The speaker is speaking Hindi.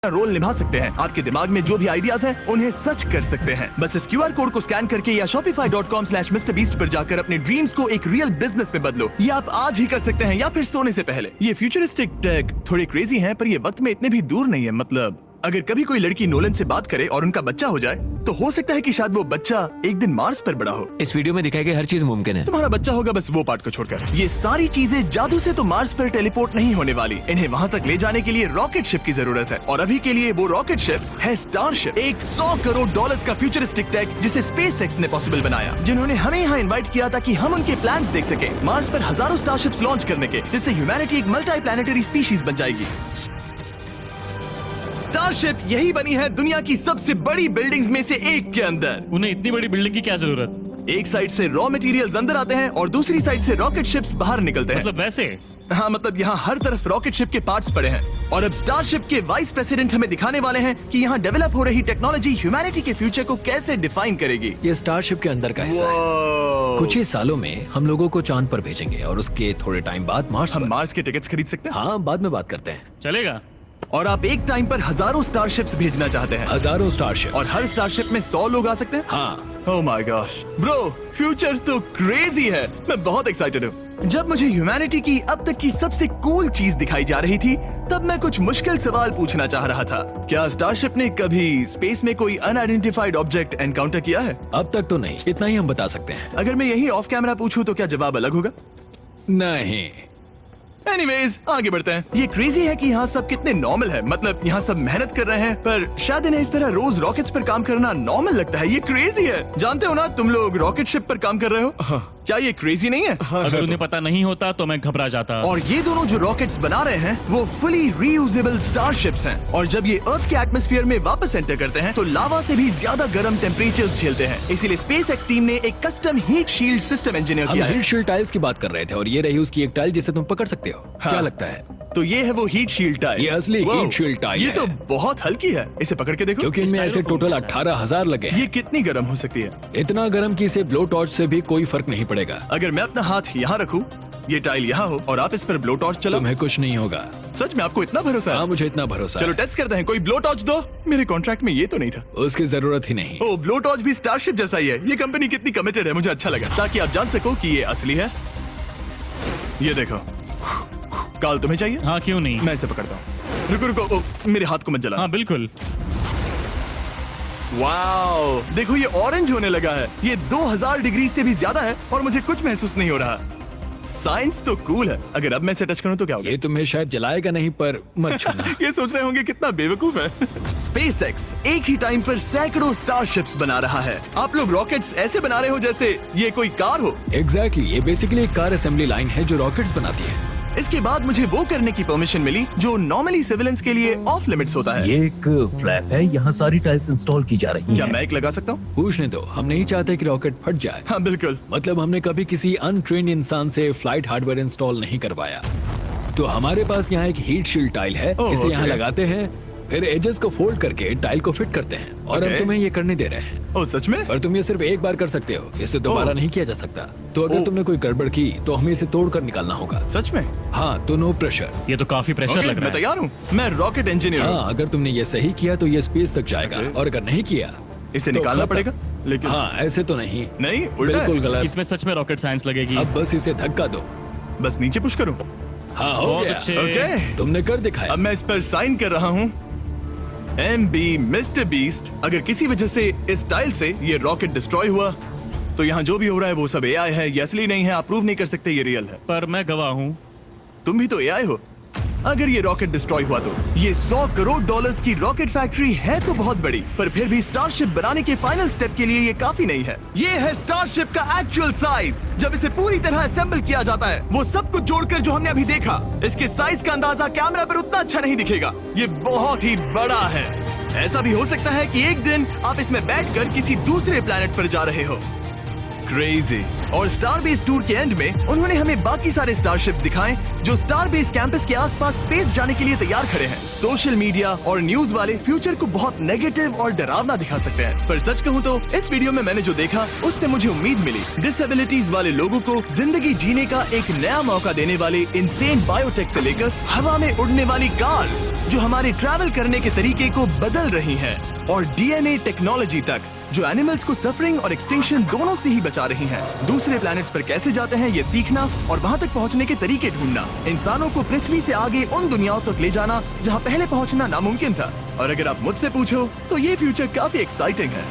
रोल निभा सकते हैं। आपके दिमाग में जो भी आइडियाज हैं उन्हें सच कर सकते हैं। बस इस QR कोड को स्कैन करके या shopify.com/MrBeast पर जाकर अपने ड्रीम्स को एक रियल बिजनेस में बदलो। ये आप आज ही कर सकते हैं या फिर सोने से पहले। ये फ्यूचरिस्टिक टेक थोड़े क्रेजी हैं, पर ये वक्त में इतने भी दूर नहीं है। मतलब अगर कभी कोई लड़की नोलन से बात करे और उनका बच्चा हो जाए तो हो सकता है कि शायद वो बच्चा एक दिन मार्स पर बड़ा हो। इस वीडियो में दिखाई गई हर चीज मुमकिन है। तुम्हारा बच्चा होगा, बस वो पार्ट को छोड़कर। ये सारी चीजें जादू से तो मार्स पर टेलीपोर्ट नहीं होने वाली। इन्हें वहाँ तक ले जाने के लिए रॉकेट शिप की जरूरत है, और अभी के लिए वो रॉकेट शिप है स्टारशिप। एक $100 करोड़ का फ्यूचरिस्टिक टेक जिसे स्पेसएक्स ने पॉसिबल बनाया, जिन्होंने हमें यहाँ इन्वाइट किया ताकि हम उनके प्लान्स देख सके मार्स पर हजारों स्टारशिप्स लॉन्च करने के, जिससे ह्यूमैनिटी एक मल्टी प्लैनेटरी स्पीशीज बन जाएगी। स्टारशिप यही बनी है दुनिया की सबसे बड़ी बिल्डिंग्स में से एक के अंदर। उन्हें इतनी बड़ी बिल्डिंग की क्या जरूरत? एक साइड से रॉ मटेरियल्स अंदर आते हैं और दूसरी साइड से रॉकेट शिप्स बाहर निकलते हैं। मतलब वैसे? हाँ, मतलब यहाँ हर तरफ रॉकेट शिप के पार्ट्स पड़े हैं। और अब स्टारशिप के वाइस प्रेसिडेंट हमें दिखाने वाले हैं कि यहाँ डेवलप हो रही टेक्नोलॉजी ह्यूमैनिटी के फ्यूचर को कैसे डिफाइन करेगी। ये स्टारशिप के अंदर का हिस्सा है। कुछ ही सालों में हम लोगों को चांद पर भेजेंगे और उसके थोड़े टाइम बाद मार्स हम पर। मार्स के टिकट्स खरीद सकते हैं? हाँ, बाद में बात करते हैं। चलेगा। और आप एक टाइम पर हजारों स्टारशिप्स भेजना चाहते हैं? हजारों स्टारशिप। और हर स्टारशिप में 100 लोग आ सकते हैं? हाँ। Oh my gosh bro, future तो क्रेजी है। मैं बहुत एक्साइटेड हूँ। जब मुझे ह्यूमैनिटी की अब तक की सबसे कूल चीज दिखाई जा रही थी, तब मैं कुछ मुश्किल सवाल पूछना चाह रहा था। क्या स्टारशिप ने कभी स्पेस में कोई अनआइडेंटिफाइड ऑब्जेक्ट एनकाउंटर किया है? अब तक तो नहीं, इतना ही हम बता सकते हैं। अगर मैं यही ऑफ कैमरा पूछूं तो क्या जवाब अलग होगा? नहीं। एनीवेज, आगे बढ़ते हैं। ये क्रेजी है कि यहाँ सब कितने नॉर्मल है। मतलब यहाँ सब मेहनत कर रहे हैं, पर शायद इन्हें इस तरह रोज रॉकेट्स पर काम करना नॉर्मल लगता है। ये क्रेजी है। जानते हो ना, तुम लोग रॉकेट शिप पर काम कर रहे हो। क्या ये क्रेजी नहीं है? अगर उन्हें पता नहीं होता तो मैं घबरा जाता। और ये दोनों जो रॉकेट्स बना रहे हैं वो फुली रीयूजेबल स्टारशिप्स हैं, और जब ये अर्थ के एटमॉस्फेयर में वापस एंटर करते हैं तो लावा से भी ज्यादा गर्म टेम्परेचर्स झेलते हैं। इसीलिए स्पेसएक्स टीम ने एक custom heat shield system engineer हम किया है। हीट शील्ड टाइल्स की बात कर रहे थे और ये रही उसकी एक टाइल जिसे तुम पकड़ सकते हो। हाँ। क्या लगता है? तो ये है वो हीट शील्ड टाइल। ये असली Wow, हीट शील्ड टाइल ये है। तो बहुत हल्की है। इसे पकड़ के देखो। क्योंकि इनमें ऐसे टोटल 18,000 लगे हैं। ये कितनी गर्म हो सकती है? इतना गर्म कि इसे ब्लो टॉर्च से भी कोई फर्क नहीं पड़ेगा। अगर मैं अपना हाथ यहाँ रखूं, ये टाइल यहाँ हो और आप इस पर ब्लो टॉर्च चलाओ, तुम्हें कुछ नहीं होगा। सच में आपको इतना भरोसा है? हाँ, मुझे इतना भरोसा चलो है। टेस्ट करते हैं। कोई ब्लो टॉर्च दो। मेरे कॉन्ट्रैक्ट में ये तो नहीं था। उसकी जरूरत ही नहीं। ओ, ब्लो टॉर्च भी स्टारशिप जैसा ही है। ये कंपनी कितनी कमिटेड है, मुझे अच्छा लगा, ताकि आप जान सको कि ये असली है। ये देखो। काल, तुम्हें चाहिए? हाँ, क्यों नहीं। मैं इसे पकड़ता हूँ। रुको रुको, ओ, मेरे हाथ को मत जला। हाँ बिल्कुल। वाओ, देखो ये ऑरेंज होने लगा है। ये 2000 डिग्री से भी ज्यादा है और मुझे कुछ महसूस नहीं हो रहा। साइंस तो कूल है। अगर अब मैं इसे टच करूं तो क्या होगा? ये तुम्हें शायद जलाएगा नहीं, पर मत छूना। ये सोच रहे होंगे कितना बेवकूफ है। स्पेसएक्स एक ही टाइम पर सैकड़ों स्टारशिप्स बना रहा है। आप लोग रॉकेट्स ऐसे बना रहे हो जैसे ये कोई कार हो। एग्जैक्टली, ये बेसिकली एक कार असेंबली लाइन है जो रॉकेट्स बनाती है। इसके बाद मुझे वो करने की परमिशन मिली जो नॉर्मली सिविलियंस के लिए ऑफ लिमिट्स होता है। ये एक फ्लैप है, यहाँ सारी टाइल्स इंस्टॉल की जा रही क्या हैं। मैं एक लगा सकता हूँ? पूछने दो, हम नहीं चाहते कि रॉकेट फट जाए। हाँ बिल्कुल। मतलब हमने कभी किसी अनट्रेन्ड इंसान से फ्लाइट हार्डवेयर इंस्टॉल नहीं करवाया। तो हमारे पास यहाँ एक हीट शील्ड टाइल है। ओह, इसे यहाँ okay। लगाते हैं, फिर एजेस को फोल्ड करके टाइल को फिट करते हैं, और हम Okay। तुम्हें ये करने दे रहे हैं। ओ, सच में? पर तुम ये सिर्फ एक बार कर सकते हो, इसे दोबारा ओह। नहीं किया जा सकता। तो अगर ओह। तुमने कोई गड़बड़ की तो हमें इसे तोड़ कर निकालना होगा। सच में? हाँ, तो नो प्रेशर। ये तो काफी प्रेशर Okay, लग रहा मैं है। तैयार हूँ। मैं रॉकेट इंजीनियर हूँ। हाँ, अगर तुमने ये सही किया तो ये स्पेस तक जाएगा, Okay। और अगर नहीं किया इसे तो निकालना खत्म। पड़ेगा। लेकिन हाँ, ऐसे तो नहीं। नहीं, उल्टा है। बिल्कुल गलत। इसमें सच में रॉकेट साइंस लगेगी। अब बस इसे धक्का दो। बस नीचे पुश करूँ। हाँ, हो बहुत गया। अच्छे। ओके, तुमने कर दिखाया। अब मैं इस पर साइन कर रहा हूँ। MB mister beast. अगर किसी वजह से इस टाइल से ये रॉकेट डिस्ट्रॉय हुआ तो यहाँ जो भी हो रहा है वो सब AI है, ये असली नहीं है। आप प्रूव नहीं कर सकते ये रियल है। पर मैं गवाह हूँ। तुम भी तो AI हो। अगर ये रॉकेट डिस्ट्रॉय हुआ तो ये $100 करोड़ की रॉकेट फैक्ट्री है तो बहुत बड़ी, पर फिर भी स्टारशिप बनाने के फाइनल स्टेप के लिए ये काफी नहीं है। ये है स्टारशिप का एक्चुअल साइज। जब इसे पूरी तरह असेंबल किया जाता है, वो सब कुछ जोड़कर जो हमने अभी देखा, इसके साइज का अंदाजा कैमरा पर उतना अच्छा नहीं दिखेगा। ये बहुत ही बड़ा है। ऐसा भी हो सकता है कि एक दिन आप इसमें बैठकर किसी दूसरे प्लेनेट पर जा रहे हो। क्रेजी। और स्टार बेस टूर के एंड में उन्होंने हमें बाकी सारे स्टारशिप्स दिखाए जो स्टार बेस कैंपस के आसपास स्पेस जाने के लिए तैयार खड़े हैं। सोशल मीडिया और न्यूज वाले फ्यूचर को बहुत नेगेटिव और डरावना दिखा सकते हैं, पर सच कहूँ तो इस वीडियो में मैंने जो देखा उससे मुझे उम्मीद मिली। डिसेबिलिटीज वाले लोगों को जिंदगी जीने का एक नया मौका देने वाले इंसेन बायोटेक से लेकर हवा में उड़ने वाली कार्स जो हमारे ट्रैवल करने के तरीके को बदल रही हैं, और डीएनए टेक्नोलॉजी तक जो एनिमल्स को सफरिंग और एक्सटिंक्शन दोनों से ही बचा रही हैं। दूसरे प्लैनेट्स पर कैसे जाते हैं ये सीखना और वहां तक पहुंचने के तरीके ढूंढना, इंसानों को पृथ्वी से आगे उन दुनियाओं तक ले जाना जहां पहले पहुंचना नामुमकिन था। और अगर आप मुझसे पूछो तो ये फ्यूचर काफी एक्साइटिंग है।